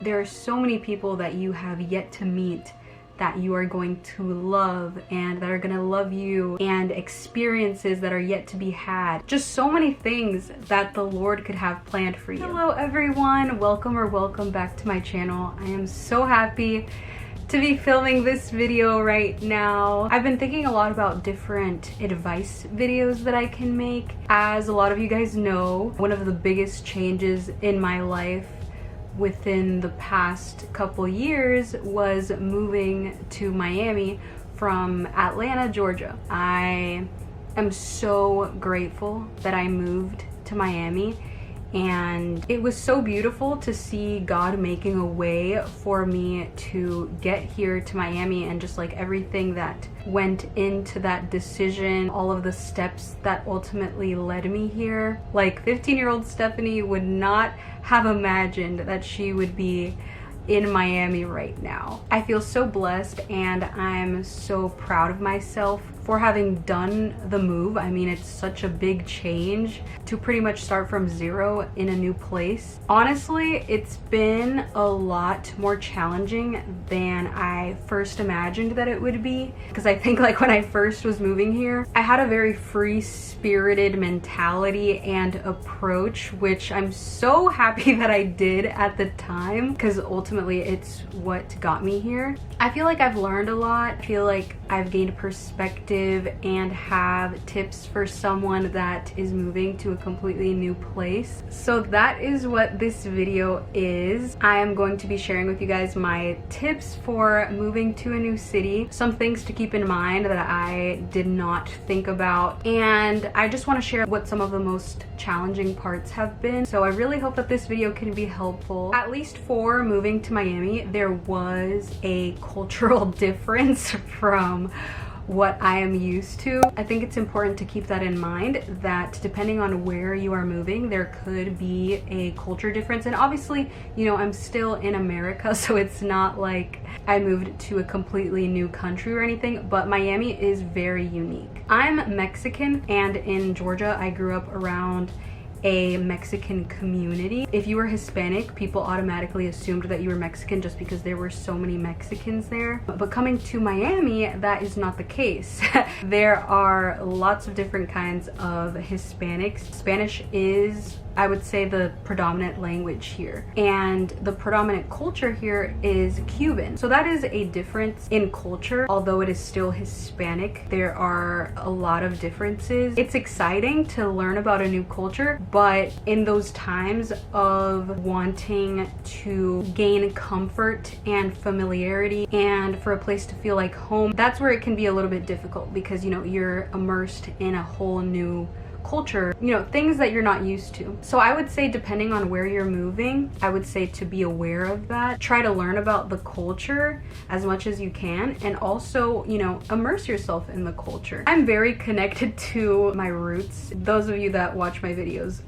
There are so many people that you have yet to meet that you are going to love and that are gonna love you, and experiences that are yet to be had. Just so many things that the Lord could have planned for you. Hello everyone, welcome back to my channel. I am so happy to be filming this video right now. I've been thinking a lot about different advice videos that I can make. As a lot of you guys know, one of the biggest changes in my life within the past couple years was moving to Miami from Atlanta, Georgia. I am so grateful that I moved to Miami, and it was so beautiful to see God making a way for me to get here to Miami, and just like everything that went into that decision, all of the steps that ultimately led me here. Like 15-year-old Stephanie would not have imagined that she would be in Miami right now. I feel so blessed, and I'm so proud of myself for having done the move. I mean, it's such a big change to pretty much start from zero in a new place. Honestly, it's been a lot more challenging than I first imagined that it would be, because I think like when I first was moving here, I had a very free-spirited mentality and approach, which I'm so happy that I did at the time, because ultimately it's what got me here. I feel like I've learned a lot. I feel like I've gained perspective and have tips for someone that is moving to a completely new place. So that is what this video is. I am going to be sharing with you guys my tips for moving to a new city, some things to keep in mind that I did not think about, and I just want to share what some of the most challenging parts have been. So I really hope that this video can be helpful. At least for moving to Miami, there was a cultural difference from what I am used to. I think it's important to keep that in mind, that depending on where you are moving, there could be a culture difference. And obviously, you know, I'm still in America, so it's not like I moved to a completely new country or anything, but Miami is very unique. I'm Mexican, and in Georgia, I grew up around a Mexican community. If you were Hispanic, people automatically assumed that you were Mexican just because there were so many Mexicans there. But coming to Miami, that is not the case. There are lots of different kinds of Hispanics. Spanish is, I would say, the predominant language here, and the predominant culture here is Cuban. So that is a difference in culture. Although it is still Hispanic, there are a lot of differences. It's exciting to learn about a new culture, but in those times of wanting to gain comfort and familiarity and for a place to feel like home, that's where it can be a little bit difficult, because, you know, you're immersed in a whole new culture, you know, things that you're not used to. So I would say, depending on where you're moving, I would say to be aware of that. Try to learn about the culture as much as you can, and also, you know, immerse yourself in the culture. I'm very connected to my roots. Those of you that watch my videos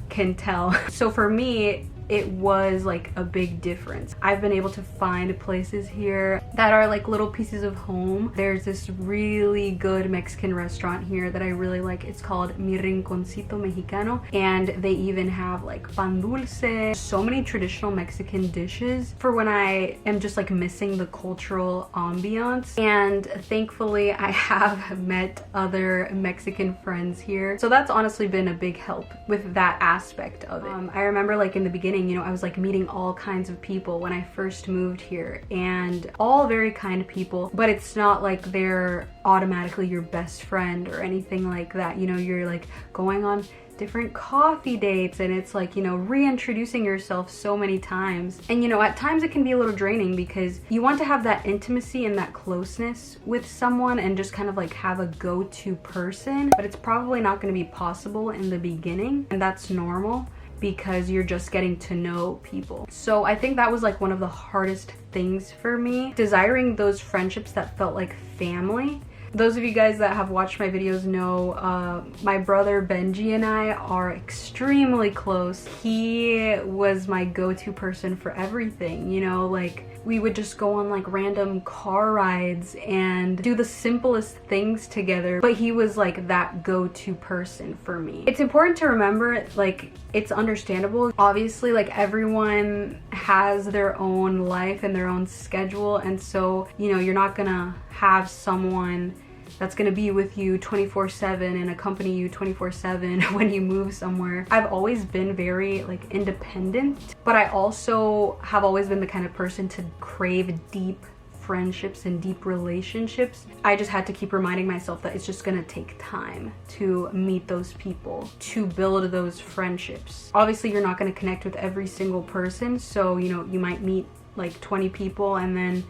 can tell. So for me, it was like a big difference. I've been able to find places here that are like little pieces of home. There's this really good Mexican restaurant here that I really like. It's called Mi Rinconcito Mexicano, and they even have like pan dulce, so many traditional Mexican dishes for when I am just like missing the cultural ambiance. And thankfully I have met other Mexican friends here, so that's honestly been a big help with that aspect of it. I remember like in the beginning, you know, I was like meeting all kinds of people when I first moved here, and all very kind people, but it's not like they're automatically your best friend or anything like that. You know, you're like going on different coffee dates, and it's like, you know, reintroducing yourself so many times. And you know, at times it can be a little draining, because you want to have that intimacy and that closeness with someone and just kind of like have a go-to person, but it's probably not going to be possible in the beginning, and that's normal, because you're just getting to know people. So I think that was like one of the hardest things for me, desiring those friendships that felt like family, Those of you guys that have watched my videos know my brother Benji and I are extremely close. He was my go-to person for everything, you know, like we would just go on like random car rides and do the simplest things together, but he was like that go-to person for me. It's important to remember, like, it's understandable. Obviously, like, everyone has their own life and their own schedule, and so, you know, you're not gonna have someone that's gonna be with you 24/7 and accompany you 24/7 when you move somewhere. I've always been very like independent, but I also have always been the kind of person to crave deep friendships and deep relationships. I just had to keep reminding myself that it's just gonna take time to meet those people, to build those friendships. Obviously, you're not gonna connect with every single person, so, you know, you might meet like 20 people and then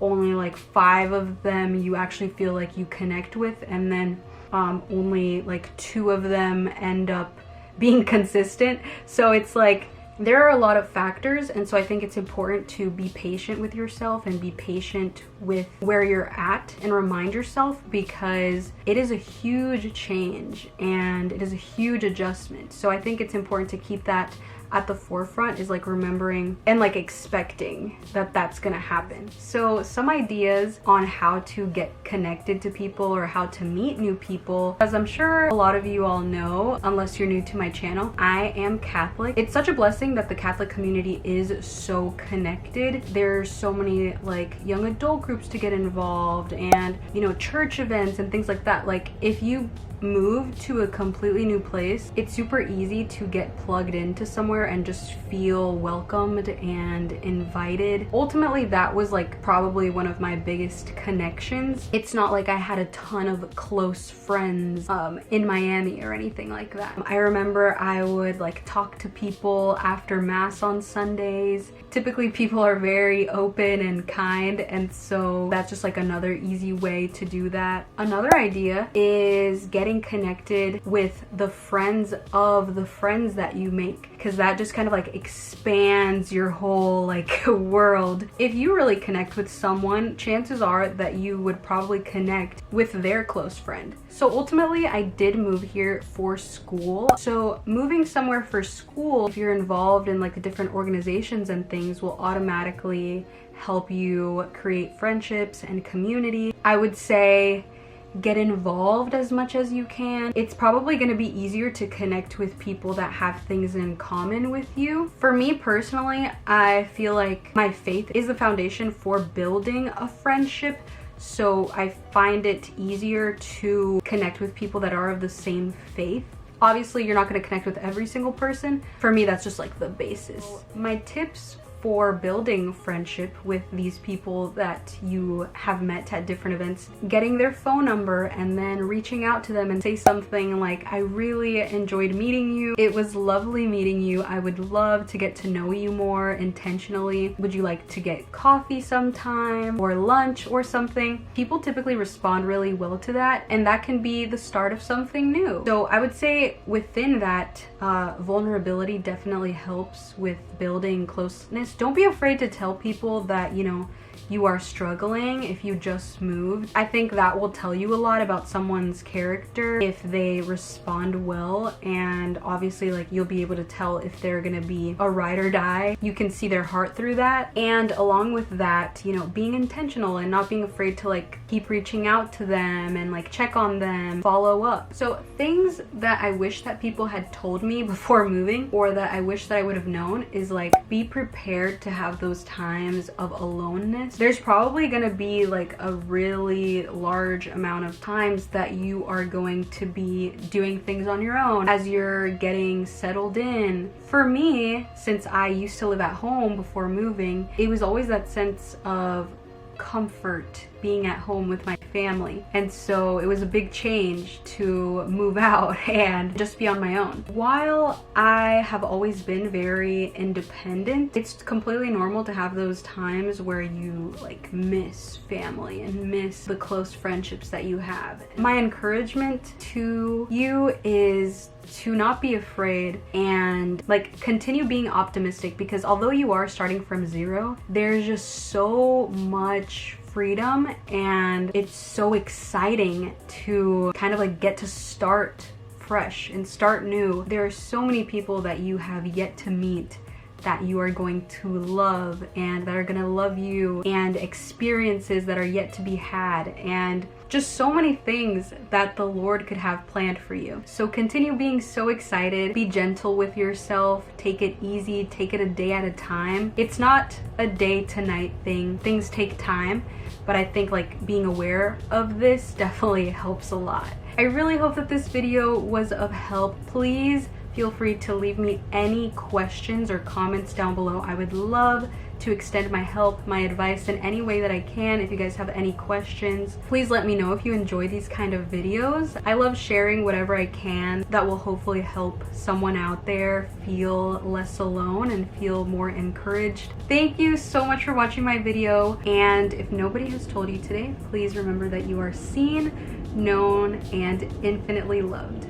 only like 5 of them you actually feel like you connect with, and then only like 2 of them end up being consistent. So it's like there are a lot of factors, and so I think it's important to be patient with yourself and be patient with where you're at and remind yourself, because it is a huge change and it is a huge adjustment. So I think it's important to keep that at the forefront, is like remembering and like expecting that that's gonna happen. So some ideas on how to get connected to people or how to meet new people. As I'm sure a lot of you all know, unless you're new to my channel, I am Catholic. It's such a blessing that the Catholic community is so connected. There's so many like young adult groups to get involved, and, you know, church events and things like that. Like, if you move to a completely new place, it's super easy to get plugged into somewhere and just feel welcomed and invited. Ultimately, that was like probably one of my biggest connections. It's not like I had a ton of close friends in Miami or anything like that. I remember I would like talk to people after mass on Sundays. Typically people are very open and kind, and so that's just like another easy way to do that. Another idea is getting connected with the friends of the friends that you make, because that just kind of like expands your whole like world. If you really connect with someone, chances are that you would probably connect with their close friend. So ultimately, I did move here for school. So moving somewhere for school, if you're involved in like the different organizations and things, will automatically help you create friendships and community. I would say get involved as much as you can. It's probably going to be easier to connect with people that have things in common with you. For me personally, I feel like my faith is the foundation for building a friendship. So I find it easier to connect with people that are of the same faith. Obviously, you're not going to connect with every single person. For me, that's just like the basis. My tips for building friendship with these people that you have met at different events: getting their phone number and then reaching out to them and say something like, I really enjoyed meeting you. It was lovely meeting you. I would love to get to know you more intentionally. Would you like to get coffee sometime or lunch or something? People typically respond really well to that, and that can be the start of something new. So I would say within that, vulnerability definitely helps with building closeness. Don't be afraid to tell people that, you know, you are struggling if you just moved. I think that will tell you a lot about someone's character if they respond well, and obviously like you'll be able to tell if they're gonna be a ride or die. You can see their heart through that. And along with that, you know, being intentional and not being afraid to like keep reaching out to them and like check on them, follow up. So things that I wish that people had told me before moving, or that I wish that I would have known, is like, be prepared to have those times of aloneness. There's probably gonna be like a really large amount of times that you are going to be doing things on your own as you're getting settled in. For me, since I used to live at home before moving, it was always that sense of comfort being at home with my family, and so it was a big change to move out and just be on my own. While I have always been very independent, it's completely normal to have those times where you like miss family and miss the close friendships that you have. My encouragement to you is to not be afraid and like continue being optimistic, because although you are starting from zero, there's just so much freedom and it's so exciting to kind of like get to start fresh and start new. There are so many people that you have yet to meet that you are going to love and that are gonna love you, and experiences that are yet to be had, and just so many things that the Lord could have planned for you. So continue being so excited, be gentle with yourself, take it easy, take it a day at a time. It's not a day to night thing, things take time, but I think like being aware of this definitely helps a lot. I really hope that this video was of help. Please feel free to leave me any questions or comments down below. I would love to extend my help, my advice in any way that I can. If you guys have any questions, please let me know if you enjoy these kind of videos. I love sharing whatever I can that will hopefully help someone out there feel less alone and feel more encouraged. Thank you so much for watching my video, and if nobody has told you today, please remember that you are seen, known, and infinitely loved.